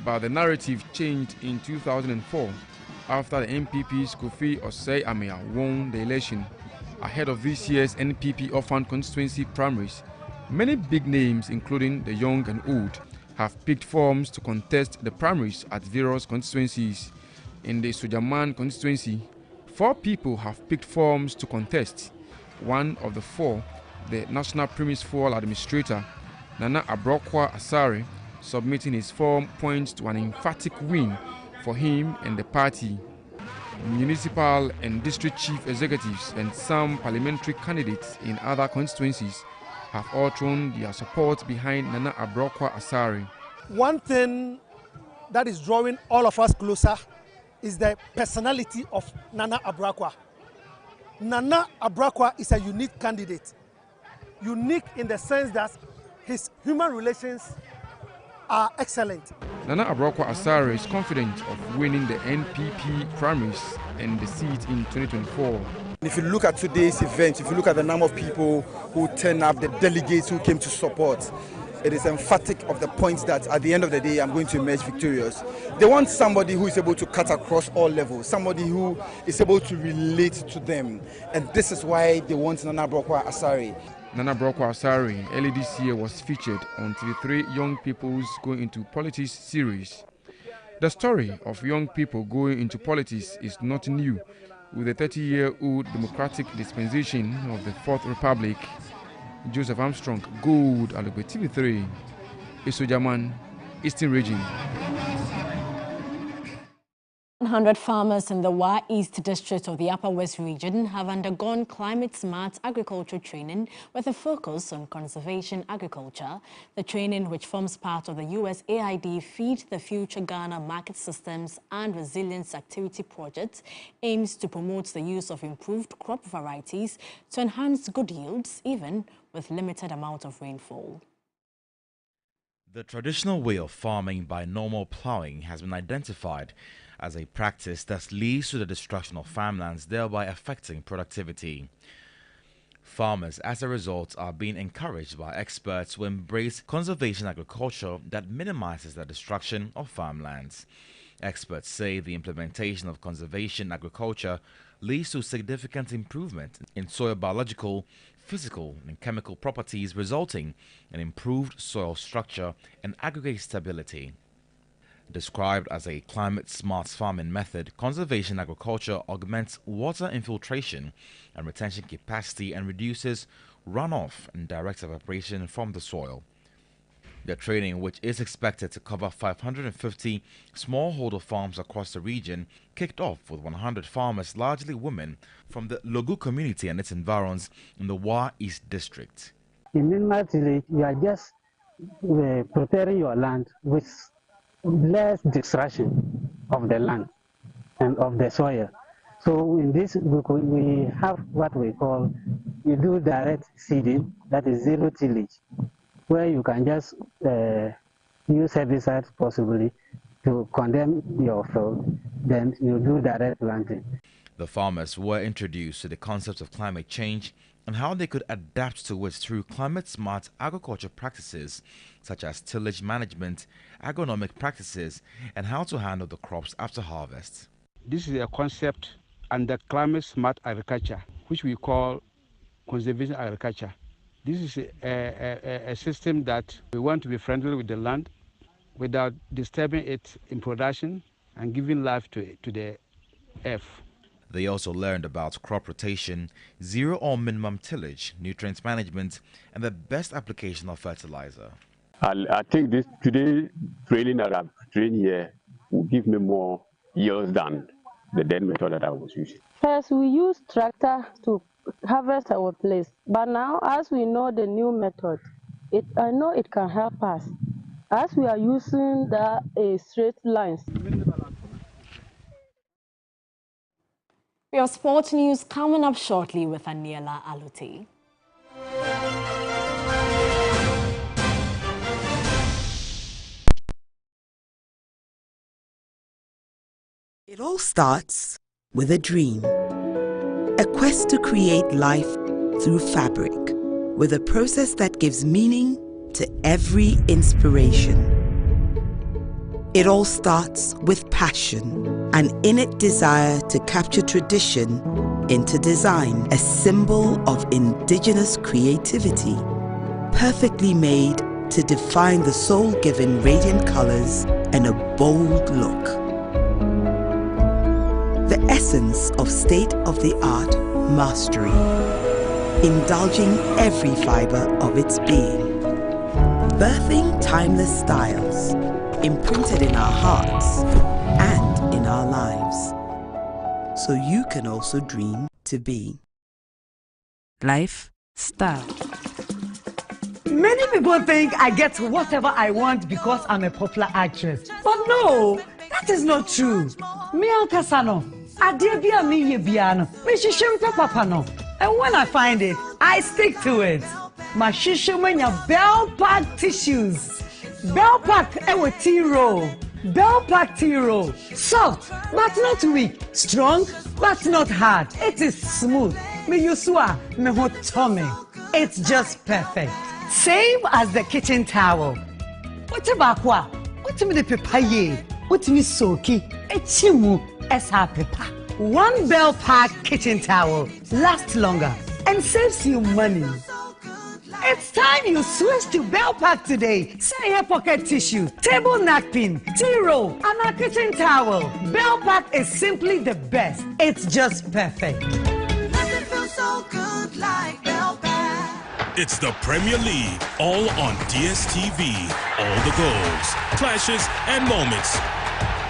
Speaker 13: But the narrative changed in 2004 after the NPP's Kofi Osei Amea won the election. Ahead of this year's NPP Orphan Constituency primaries, many big names, including the young and old, have picked forms to contest the primaries at various constituencies. In the Esujaman constituency, 4 people have picked forms to contest. One of the 4, the National Premix Fuel Administrator, Nana Abrakwa Asare, submitting his form, points to an emphatic win for him and the party. Municipal and district chief executives and some parliamentary candidates in other constituencies have all thrown their support behind Nana Abrakwa Asare.
Speaker 14: One thing that is drawing all of us closer is the personality of Nana Abuakwa. Nana Abuakwa is a unique candidate. Unique in the sense that his human relations are excellent.
Speaker 13: Nana Abuakwa Asare is confident of winning the NPP primaries and the seat in 2024.
Speaker 15: If you look at today's event, if you look at the number of people who turn up, the delegates who came to support, it is emphatic of the point that at the end of the day, I'm going to emerge victorious. They want somebody who is able to cut across all levels, somebody who is able to relate to them. And this is why they want Nana Abuakwa Asare.
Speaker 13: Nana Abuakwa Asare early this year was featured on TV3 Young People's Going Into Politics series. The story of young people going into politics is not new, with the 30-year-old democratic dispensation of the Fourth Republic. Joseph Armstrong, Gold, Alugbe TV3, Isojaman, Eastern Region.
Speaker 2: 100 farmers in the Wa East District of the Upper West Region have undergone climate-smart agriculture training with a focus on conservation agriculture. The training, which forms part of the USAID Feed the Future Ghana Market Systems and Resilience Activity Project, aims to promote the use of improved crop varieties to enhance good yields, even with limited amount of rainfall.
Speaker 18: The traditional way of farming by normal plowing has been identified as a practice that leads to the destruction of farmlands, thereby affecting productivity. Farmers, as a result, are being encouraged by experts to embrace conservation agriculture that minimizes the destruction of farmlands. Experts say the implementation of conservation agriculture leads to significant improvement in soil biological, physical, and chemical properties, resulting in improved soil structure and aggregate stability. Described as a climate-smart farming method, conservation agriculture augments water infiltration and retention capacity and reduces runoff and direct evaporation from the soil. The training, which is expected to cover 550 smallholder farms across the region, kicked off with 100 farmers, largely women, from the Logu community and its environs in the Wa East District.
Speaker 16: In minimal tillage, you are just preparing your land with less destruction of the land and of the soil. So in this, we have what we call, you do direct seeding, that is zero tillage, where you can just use herbicides possibly to condemn your field, then you do direct planting.
Speaker 18: The farmers were introduced to the concept of climate change and how they could adapt to it through climate-smart agriculture practices such as tillage management, agronomic practices, and how to handle the crops after harvest.
Speaker 17: This is a concept under climate-smart agriculture, which we call conservation agriculture. This is a system that we want to be friendly with the land without disturbing it in production and giving life to the earth.
Speaker 18: They also learned about crop rotation, zero or minimum tillage, nutrient management, and the best application of fertilizer.
Speaker 20: I think this today training that I've trained here will give me more yields than the dead method that I was using.
Speaker 21: First, we use tractor to harvest our place, but now as we know the new method, I know it can help us as we are using the straight lines.
Speaker 2: We have sports news coming up shortly with Aniela Alute.
Speaker 22: It all starts with a dream. A quest to create life through fabric, with a process that gives meaning to every inspiration. It all starts with passion, an innate desire to capture tradition into design, a symbol of indigenous creativity, perfectly made to define the soul-giving radiant colors and a bold look. The essence of state-of-the-art mastery, indulging every fiber of its being, birthing timeless styles, imprinted in our hearts and in our lives, so you can also dream to be.
Speaker 23: Lifestyle. Many people think I get whatever I want because I'm a popular actress. But no,
Speaker 3: That is not true. Me ankasano. Adebia mi yebiano. Me shishimpe papano. And when I find it, I stick to it. My shishimenya Bell Pack tissues. Bell Pack ewe tea roll. Bell Pack tea roll. Soft, but not weak. Strong, but not hard. It is smooth. Me yusua, me hotome. It's just perfect. Same as the kitchen towel. What about what? What me the papaye? What me soki? Echimu esa pepa. One Bell Pack kitchen towel lasts longer and saves you money. It's time you switch to Bell Pack today. Say your pocket tissue, table napkin, tea roll, and a kitchen towel. Bell Pack is simply the best. It's just perfect.
Speaker 4: Nothing feels so good like Bell Pack.
Speaker 5: It's the Premier League, all on DSTV. All the goals, clashes, and moments.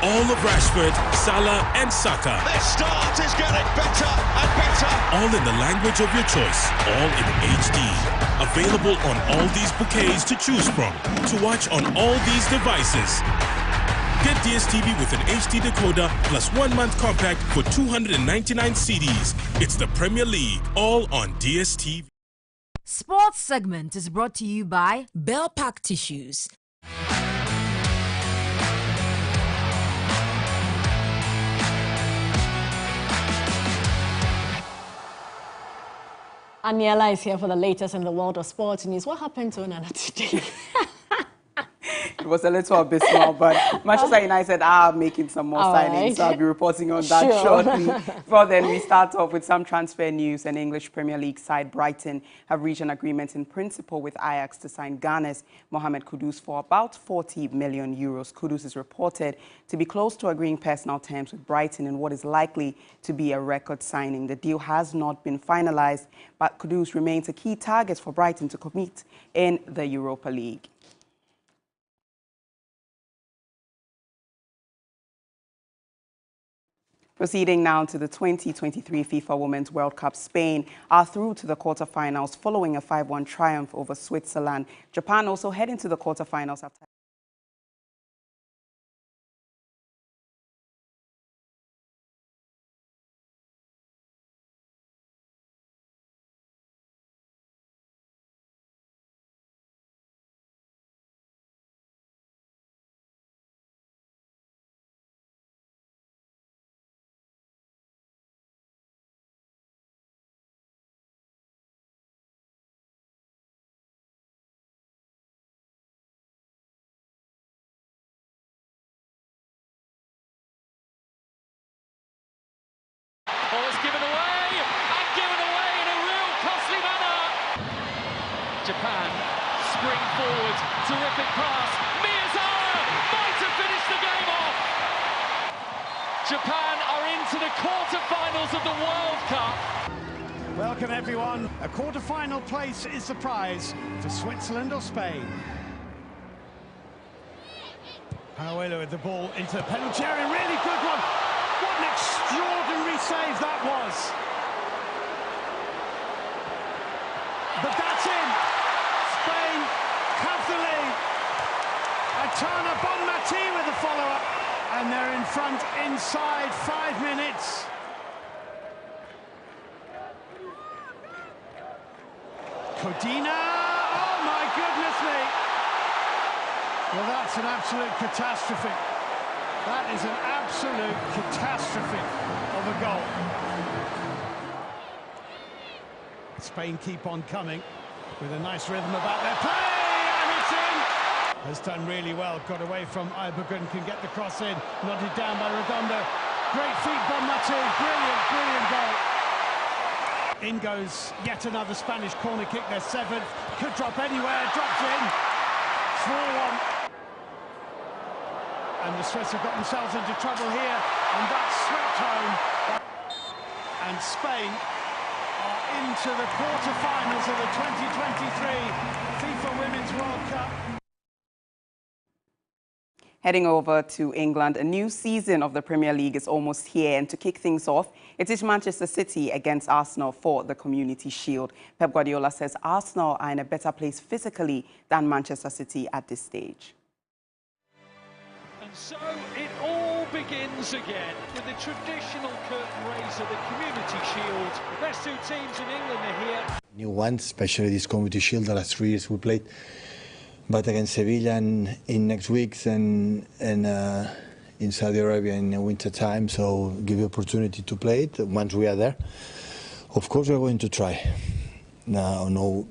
Speaker 5: All of Rashford, Salah, and Saka.
Speaker 7: Their start is getting better and better.
Speaker 5: All in the language of your choice. All in HD. Available on all these bouquets to choose from. To watch on all these devices. Get DSTV with an HD decoder plus 1 month compact for 299 CDs. It's the Premier League, all on DSTV.
Speaker 19: Sports segment is brought to you by Bell Pack Tissues.
Speaker 2: Aniela is here for the latest in the world of sports news. What happened to Nana today?
Speaker 23: It was a little abysmal, but Manchester United are making some more signings, so I'll be reporting on that shortly. But then we start off with some transfer news. An English Premier League side, Brighton, have reached an agreement in principle with Ajax to sign Ghana's Mohamed Kudus for about 40 million euros. Kudus is reported to be close to agreeing personal terms with Brighton in what is likely to be a record signing. The deal has not been finalized, but Kudus remains a key target for Brighton to compete in the Europa League. Proceeding now to the 2023 FIFA Women's World Cup, Spain are through to the quarterfinals following a 5-1 triumph over Switzerland. Japan also head into the quarterfinals after
Speaker 24: Japan spring forward, terrific pass. Miyazawa might have finished the game off. Japan are into the quarterfinals of the World Cup.
Speaker 25: Welcome everyone. A quarterfinal place is the prize for Switzerland or Spain. Pauelo with the ball into the penalty area. Really good one. What an extraordinary save that was. But that's in. Spain have the lead. Aitana Bonmati with the follow-up. And they're in front inside 5 minutes. Codina. Oh my goodness me. Well, that's an absolute catastrophe. That is an absolute catastrophe of a goal. Spain keep on coming with a nice rhythm about their play, and it's in! Has done really well, got away from Ibergun, can get the cross in, nodded down by Redondo. Great feet, Bonmati, brilliant, brilliant goal. In goes yet another Spanish corner kick, their 7th, could drop anywhere, drops in, 4-1. And the Swiss have got themselves into trouble here, and that's swept home. And Spain are into the quarterfinals of the 2023 FIFA Women's World Cup.
Speaker 23: Heading over to England, a new season of the Premier League is almost here, and to kick things off, it is Manchester City against Arsenal for the Community Shield. Pep Guardiola says Arsenal are in a better place physically than Manchester City at this stage.
Speaker 24: And so it all begins again with the traditional curtain raiser, the Community Shield. The best two teams in England are here.
Speaker 6: New ones, especially this Community Shield. The last 3 years we played, but against Sevilla in next weeks and in Saudi Arabia in the winter time. So give you opportunity to play it once we are there. Of course, we're going to try. Now know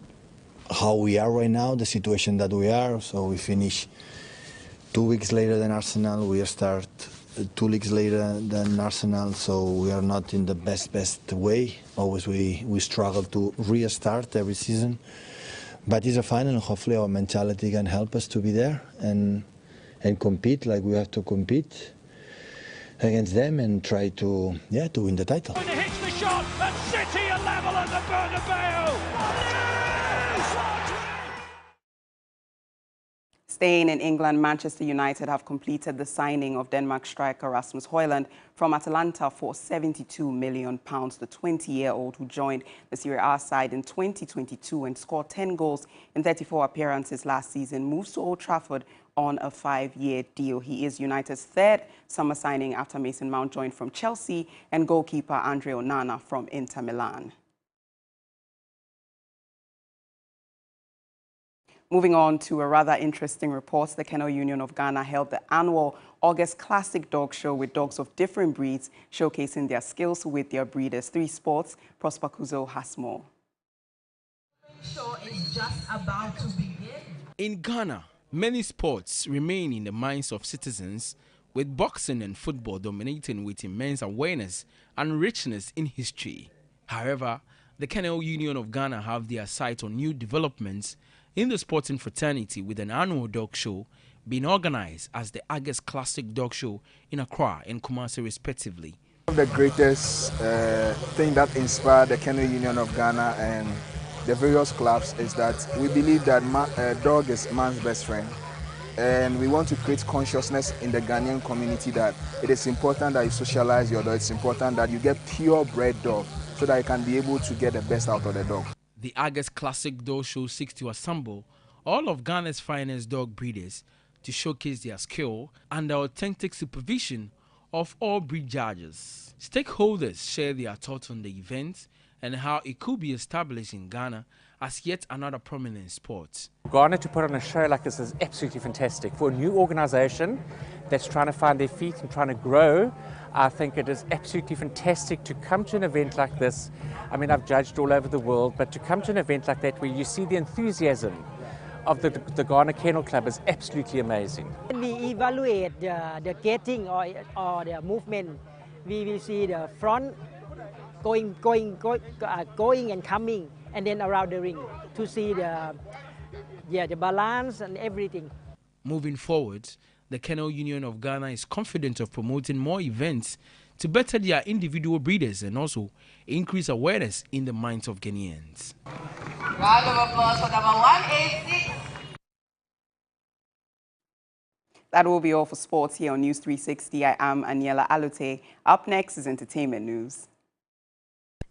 Speaker 6: how we are right now, the situation that we are. So we finish 2 weeks later than Arsenal. We start 2 weeks later than Arsenal. So we are not in the best way. Always we struggle to restart every season. But it's a final, and hopefully our mentality can help us to be there and compete like we have to compete against them and try to win the title.
Speaker 24: When it hits the shot, and City are level at the Bernabeu.
Speaker 23: Staying in England, Manchester United have completed the signing of Denmark striker Rasmus Højlund from Atalanta for £72 million. The 20-year-old who joined the Serie A side in 2022 and scored 10 goals in 34 appearances last season moves to Old Trafford on a 5-year deal. He is United's third summer signing after Mason Mount joined from Chelsea and goalkeeper Andre Onana from Inter Milan. Moving on to a rather interesting report, the Kennel Union of Ghana held the annual August Classic Dog Show with dogs of different breeds, showcasing their skills with their breeders. 3 Sports, Prosper Kuzo has more.
Speaker 8: The show is just about to begin.
Speaker 9: In Ghana, many sports remain in the minds of citizens, with boxing and football dominating with immense awareness and richness in history. However, the Kennel Union of Ghana have their sight on new developments in the sporting fraternity, with an annual dog show being organized as the August Classic Dog Show in Accra and Kumasi respectively.
Speaker 11: One of the greatest thing that inspired the Kennel Union of Ghana and the various clubs is that we believe that dog is man's best friend, and we want to create consciousness in the Ghanaian community that it is important that you socialize your dog. It's important that you get purebred dog so that you can be able to get the best out of the dog.
Speaker 9: The August Classic Dog Show seeks to assemble all of Ghana's finest dog breeders to showcase their skill and the authentic supervision of all breed judges. Stakeholders share their thoughts on the event and how it could be established in Ghana as yet another prominent sport.
Speaker 12: Ghana to put on a show like this is absolutely fantastic. For a new organization that's trying to find their feet and trying to grow, I think it is absolutely fantastic to come to an event like this. I mean, I've judged all over the world, but to come to an event like that where you see the enthusiasm of the Ghana Kennel Club is absolutely amazing.
Speaker 26: When we evaluate the getting or the movement, we will see the front going and coming, and then around the ring to see the balance and everything.
Speaker 9: Moving forward, the Kennel Union of Ghana is confident of promoting more events to better their individual breeders and also increase awareness in the minds of Ghanaians.
Speaker 8: Round of applause for number 186.
Speaker 23: That will be all for sports here on News 360. I am Aniela Alute. Up next is entertainment news.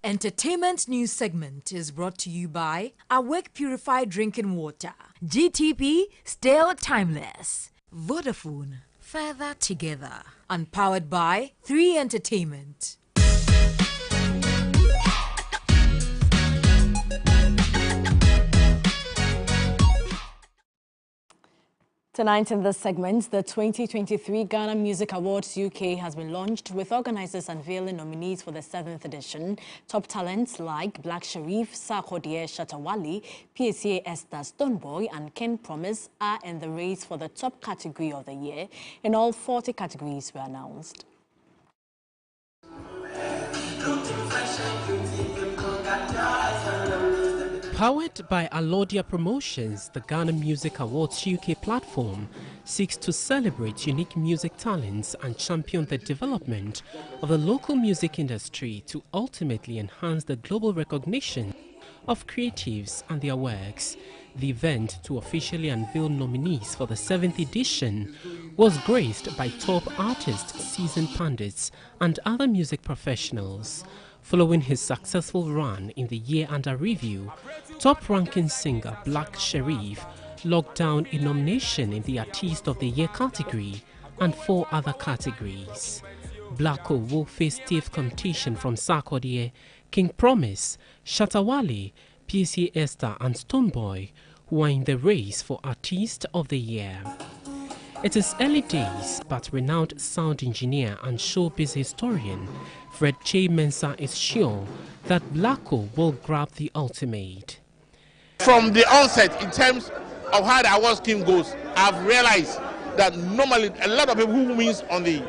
Speaker 19: Entertainment news segment is brought to you by Awake Purified Drinking Water, GTP, still timeless, Vodafone, further together, and powered by 3 Entertainment.
Speaker 2: Tonight in this segment, the 2023 Ghana Music Awards UK has been launched, with organizers unveiling nominees for the 7th edition. Top talents like Black Sherif, Sarkodie Shatawali, PSA Esther Stoneboy and Ken Promise are in the race for the top category of the year. In all, 40 categories were announced.
Speaker 10: Powered by Alodia Promotions, the Ghana Music Awards UK platform seeks to celebrate unique music talents and champion the development of the local music industry to ultimately enhance the global recognition of creatives and their works. The event, to officially unveil nominees for the 7th edition, was graced by top artists, seasoned pundits and other music professionals. Following his successful run in the year under review, top-ranking singer Black Sherif locked down a nomination in the Artist of the Year category
Speaker 1: and 4 other categories. Blacko will face stiff competition from Sarkodie, King Promise, Shatawale, PSA Esther and Stonebwoy, who are in the race for Artist of the Year. It is early days, but renowned sound engineer and showbiz historian Fred Che Mensah is sure that Blacko will grab the ultimate.
Speaker 13: From the onset, in terms of how the award scheme goes, I've realized that normally a lot of people who wins on the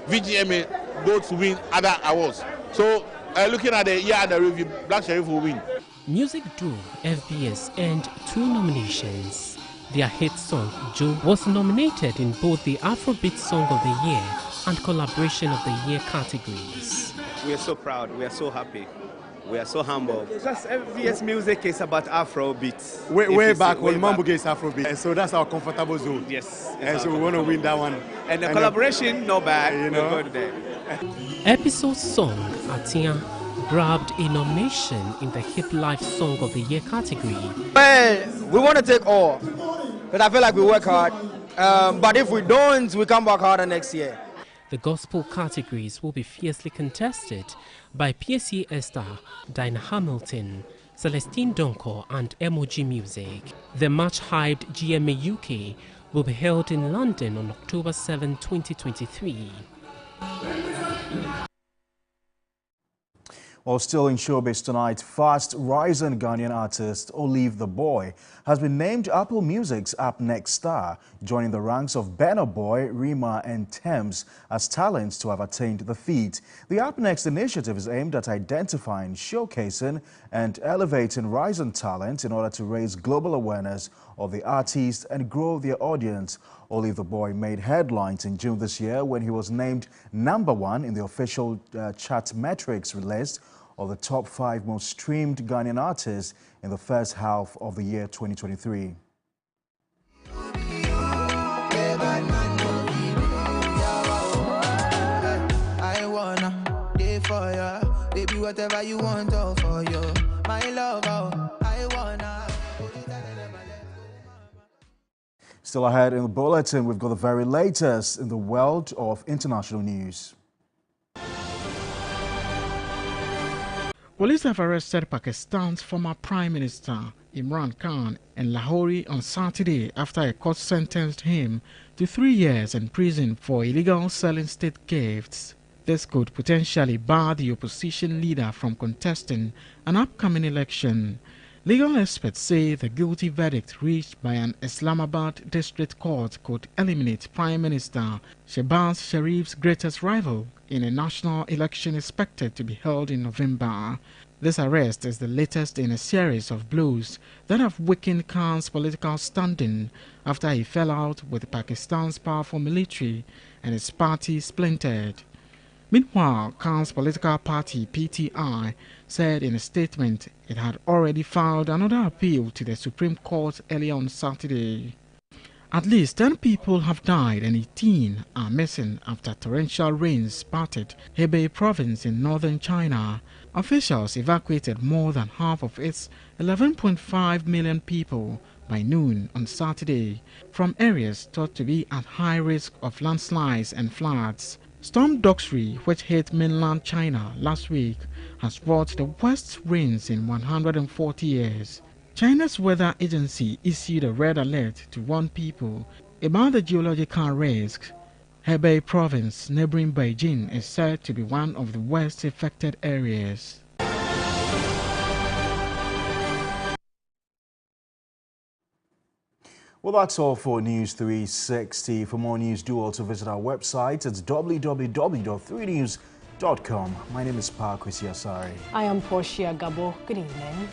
Speaker 13: VGMA go to win other awards. So looking at the year under review, Black Sherif will win.
Speaker 1: Music duo FBS earned 2 nominations. Their hit song, Joe, was nominated in both the Afrobeat Song of the Year and Collaboration of the Year categories.
Speaker 14: We are so proud, we are so happy, we are so humble. Just FBS music is about Afrobeat.
Speaker 15: Way back when Mambo is Afrobeat, and so that's our comfortable zone.
Speaker 14: Yes.
Speaker 15: And so we want to win that one.
Speaker 14: And the collaboration, no bad, you know. We're good there.
Speaker 1: Episode song, Atia, grabbed a nomination in the Hip Life Song of the Year category.
Speaker 16: Well, we want to take all, because I feel like we work hard. But if we don't, we come back harder next year.
Speaker 1: The gospel categories will be fiercely contested by PSA Esther, Dinah Hamilton, Celestine Donko and MOG Music. The much-hyped GMA UK will be held in London on October 7, 2023.
Speaker 17: While still in showbiz tonight, fast-rising Ghanaian artist Olive the Boy has been named Apple Music's Up Next star, joining the ranks of Burna Boy, Rima and Tems as talents to have attained the feat. The Up Next initiative is aimed at identifying, showcasing and elevating rising talent in order to raise global awareness of the artist and grow their audience. Olive the Boy made headlines in June this year when he was named #1 in the official chart metrics released of the top 5 most streamed Ghanaian artists in the first half of the year 2023.
Speaker 4: I wanna live for ya, baby, whatever you want, all for you. My love, I wanna.
Speaker 17: Still ahead in the bulletin, we've got the very latest in the world of international news.
Speaker 27: Police have arrested Pakistan's former Prime Minister Imran Khan in Lahore on Saturday after a court sentenced him to 3 years in prison for illegal selling state gifts. This could potentially bar the opposition leader from contesting an upcoming election. Legal experts say the guilty verdict reached by an Islamabad district court could eliminate Prime Minister Shehbaz Sharif's greatest rival in a national election expected to be held in November. This arrest is the latest in a series of blows that have weakened Khan's political standing after he fell out with Pakistan's powerful military and his party splintered. Meanwhile, Khan's political party, PTI, said in a statement it had already filed another appeal to the Supreme Court earlier on Saturday. At least 10 people have died and 18 are missing after torrential rains parted Hebei province in northern China. Officials evacuated more than half of its 11.5 million people by noon on Saturday from areas thought to be at high risk of landslides and floods. Storm Doksuri, which hit mainland China last week, has brought the worst rains in 140 years. China's weather agency issued a red alert to warn people about the geological risks. Hebei province, neighboring Beijing, is said to be one of the worst affected areas.
Speaker 17: Well, that's all for News 360. For more news, do also visit our website. It's www.3news.com. My name is Parkwesi Asari.
Speaker 2: I am Portia Gabo. Good evening.